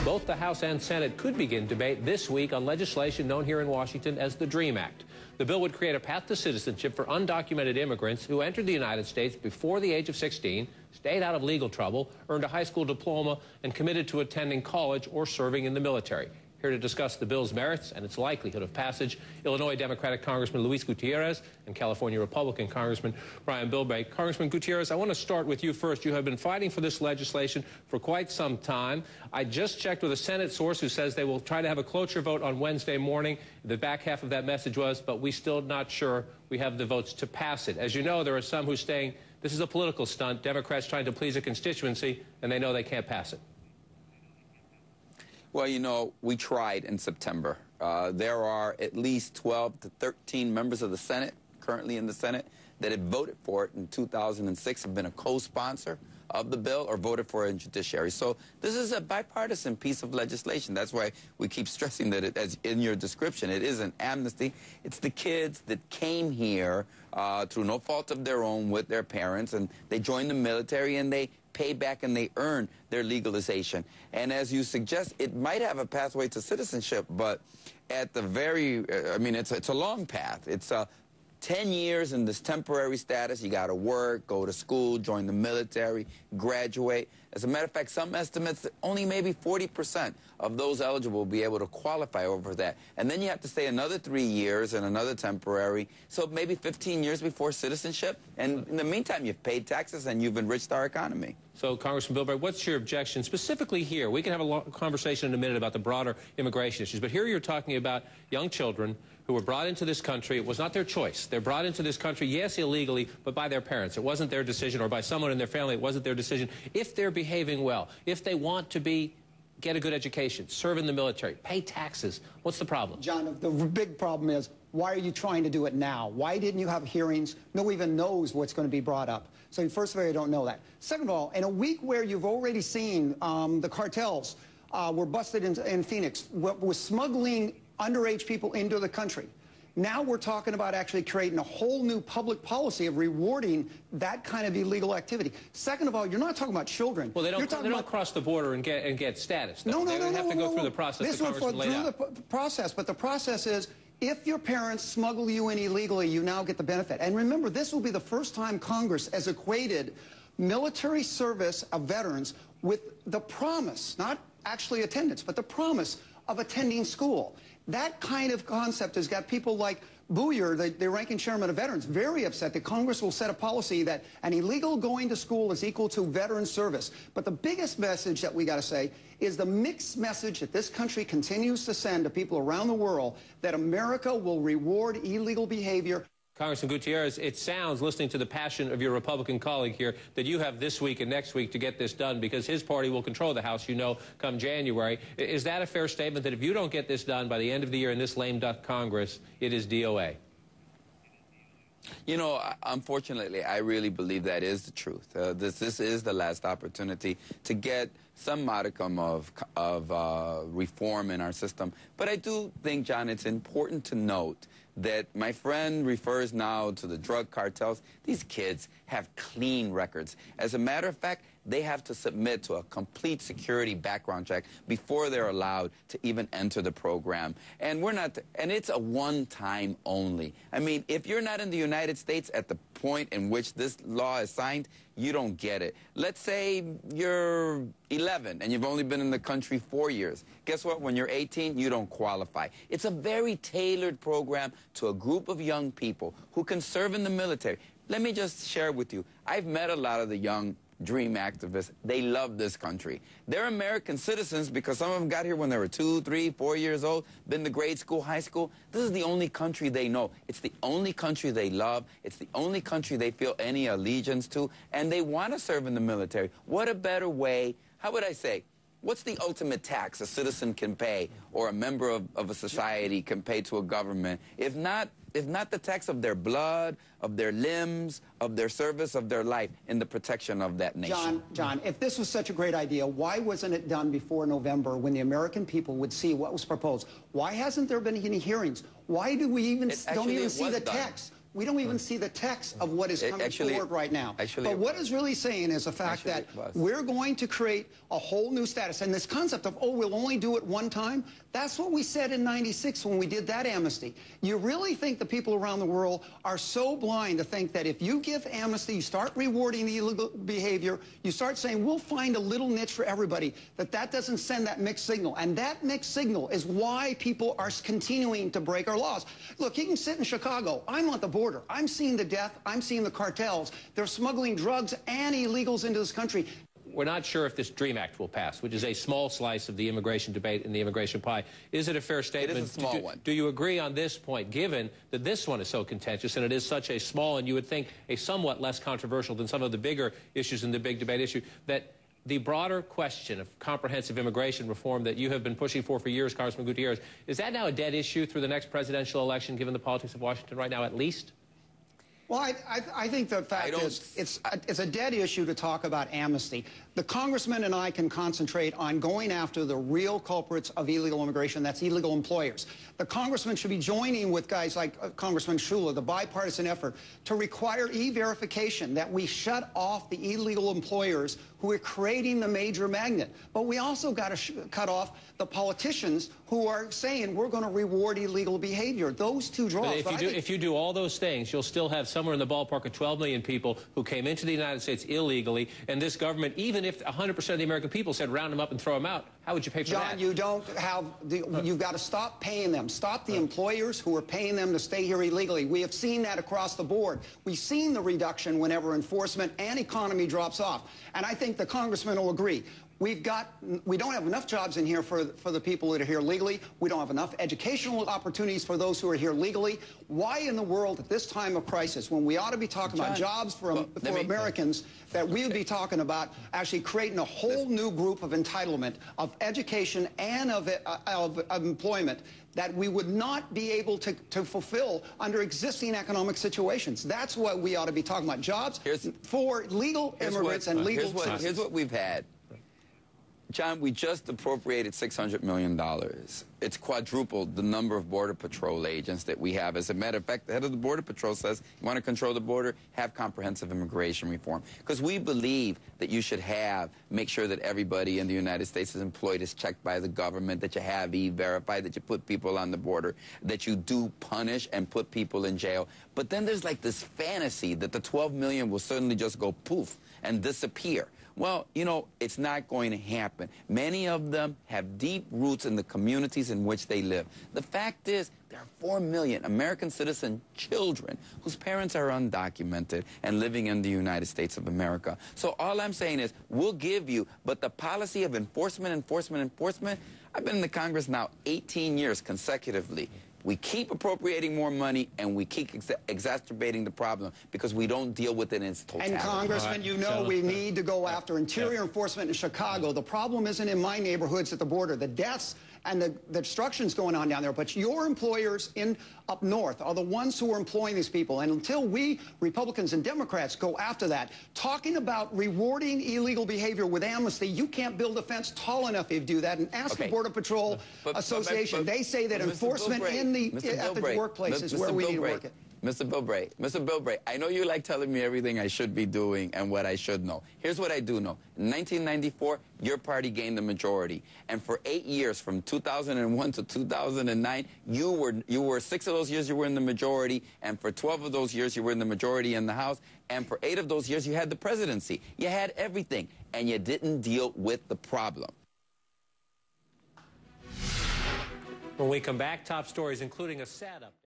Both the House and Senate could begin debate this week on legislation known here in Washington as the DREAM Act. The bill would create a path to citizenship for undocumented immigrants who entered the United States before the age of 16, stayed out of legal trouble, earned a high school diploma, and committed to attending college or serving in the military. Here to discuss the bill's merits and its likelihood of passage, Illinois Democratic Congressman Luis Gutierrez and California Republican Congressman Brian Bilbray. Congressman Gutierrez, I want to start with you first. You have been fighting for this legislation for quite some time. I just checked with a Senate source who says they will try to have a cloture vote on Wednesday morning. The back half of that message was, but we're still not sure we have the votes to pass it. As you know, there are some who are saying this is a political stunt, Democrats trying to please a constituency, and they know they can't pass it. Well, you know, we tried in September. There are at least 12 to 13 members of the Senate, currently in the Senate, that had voted for it in 2006, have been a co-sponsor of the bill or voted for it in judiciary. So this is a bipartisan piece of legislation. That's why we keep stressing that, as in your description, it is an amnesty. It's the kids that came here through no fault of their own with their parents, and they joined the military and they pay back and they earn their legalization. And as you suggest, it might have a pathway to citizenship, but at the very, I mean, it's a long path. It's 10 years in this temporary status. You got to work, go to school, join the military, graduate. As a matter of fact, some estimates that only maybe 40% of those eligible will be able to qualify over that. And then you have to stay another 3 years and another temporary, so maybe 15 years before citizenship. And in the meantime, you've paid taxes and you've enriched our economy. So, Congressman Bilbray, what's your objection specifically here? We can have a long conversation in a minute about the broader immigration issues, but here you're talking about young children who were brought into this country. It was not their choice. They're brought into this country, yes, illegally, but by their parents. It wasn't their decision, or by someone in their family. It wasn't their decision. If they're behaving well, if they want to get a good education, serve in the military, pay taxes, what's the problem? John, the big problem is, why are you trying to do it now? Why didn't you have hearings? No one even knows what's going to be brought up. So first of all, you don't know that. Second of all, in a week where you've already seen the cartels were busted in Phoenix, was smuggling underage people into the country. Now we're talking about actually creating a whole new public policy of rewarding that kind of illegal activity. Second of all, you're not talking about children. Well, they don't cross the border and get status. They have to go through the process. This was through the process, but the process is, if your parents smuggle you in illegally, you now get the benefit. And remember, this will be the first time Congress has equated military service of veterans with the promise, not actually attendance, but the promise of attending school. That kind of concept has got people like Booyer, the ranking chairman of veterans, very upset that Congress will set a policy that an illegal going to school is equal to veteran service. But the biggest message that we got to say is the mixed message that this country continues to send to people around the world, that America will reward illegal behavior. Congressman Gutierrez, it sounds, listening to the passion of your Republican colleague here, that you have this week and next week to get this done because his party will control the House, you know, come January. Is that a fair statement, that if you don't get this done by the end of the year in this lame duck Congress, it is DOA? You know, unfortunately, I really believe that is the truth. This is the last opportunity to get some modicum of reform in our system. But I do think, John, it's important to note that my friend refers now to the drug cartels. These kids have clean records. As a matter of fact, they have to submit to a complete security background check before they're allowed to even enter the program. And it's a one-time only. I mean, if you're not in the United States at the point in which this law is signed, you don't get it. Let's say you're 11 and you've only been in the country 4 years. Guess what? When you're 18, you don't qualify. It's a very tailored program to a group of young people who can serve in the military. Let me just share with you, I've met a lot of the young DREAM activists. They love this country. They're American citizens because some of them got here when they were 2, 3, 4 years old, been to grade school, high school. This is the only country they know. It's the only country they love. It's the only country they feel any allegiance to, and they want to serve in the military. What a better way, how would I say, what's the ultimate tax a citizen can pay or a member of a society can pay to a government, if not the tax of their blood, of their limbs, of their service, of their life in the protection of that nation? John, if this was such a great idea, why wasn't it done before November when the American people would see what was proposed? Why hasn't there been any hearings? Why do we don't even see the text? We don't even see the text of what is coming forward right now. But what it's really saying is the fact that we're going to create a whole new status. And this concept of, oh, we'll only do it one time, that's what we said in '96 when we did that amnesty. You really think the people around the world are so blind to think that if you give amnesty, you start rewarding the illegal behavior, you start saying, we'll find a little niche for everybody, that doesn't send that mixed signal. And that mixed signal is why people are continuing to break our laws. Look, you can sit in Chicago. I'm on the border. I'm seeing the death. I'm seeing the cartels. They're smuggling drugs and illegals into this country. We're not sure if this DREAM Act will pass, which is a small slice of the immigration debate and the immigration pie. Is it a fair statement? It is a small one. Do you agree on this point, given that this one is so contentious and it is such a small and you would think a somewhat less controversial than some of the bigger issues in the big debate issue, that the broader question of comprehensive immigration reform that you have been pushing for years, Congressman Gutierrez, is that now a dead issue through the next presidential election, given the politics of Washington right now, at least? Well, I think the fact is it's a dead issue to talk about amnesty. The congressman and I can concentrate on going after the real culprits of illegal immigration, that's illegal employers. The congressman should be joining with guys like Congressman Shula, the bipartisan effort, to require e-verification, that we shut off the illegal employers who are creating the major magnet. But we also got to cut off the politicians who are saying we're going to reward illegal behavior. Those two draws. If you do all those things, you'll still have somewhere in the ballpark of 12 million people who came into the United States illegally, and this government, even if 100% of the American people said round them up and throw them out, how would you pay for that? John, you don't have you've got to stop paying them. Stop the employers who are paying them to stay here illegally. We have seen that across the board. We've seen the reduction whenever enforcement and economy drops off. And I think the congressman will agree. We don't have enough jobs in here for the people that are here legally. We don't have enough educational opportunities for those who are here legally. Why in the world at this time of crisis, when we ought to be talking about jobs for Americans, that we would be talking about actually creating a whole new group of entitlement, of education and of employment, that we would not be able to fulfill under existing economic situations. That's what we ought to be talking about. Jobs for legal immigrants and legal citizens. Here's what we've had. John, we just appropriated $600 million. It's quadrupled the number of Border Patrol agents that we have. As a matter of fact, the head of the Border Patrol says, you want to control the border, have comprehensive immigration reform. Because we believe that you should make sure that everybody in the United States is employed, is checked by the government, that you have E-Verify, that you put people on the border, that you do punish and put people in jail. But then there's like this fantasy that the 12 million will suddenly just go poof and disappear. Well, you know, it's not going to happen. Many of them have deep roots in the communities in which they live. The fact is, there are 4 million American citizen children whose parents are undocumented and living in the United States of America. So all I'm saying is, we'll give you, but the policy of enforcement, I've been in the Congress now 18 years consecutively. We keep appropriating more money, and we keep exacerbating the problem because we don't deal with it in its totality. And, Congressman, you know we need to go after interior enforcement in Chicago. The problem isn't in my neighborhoods at the border. The deaths and the destruction's going on down there. But your employers up north are the ones who are employing these people. And until we, Republicans and Democrats, go after that, talking about rewarding illegal behavior with amnesty, you can't build a fence tall enough if you do that. And ask the Border Patrol Association. They say that enforcement at the workplace is where we need to work it. Mr. Bilbray, I know you like telling me everything I should be doing and what I should know. Here's what I do know. In 1994, your party gained the majority. And for 8 years, from 2001 to 2009, you were 6 of those years you were in the majority, and for 12 of those years you were in the majority in the House, and for 8 of those years you had the presidency. You had everything, and you didn't deal with the problem. When we come back, top stories including a sad update.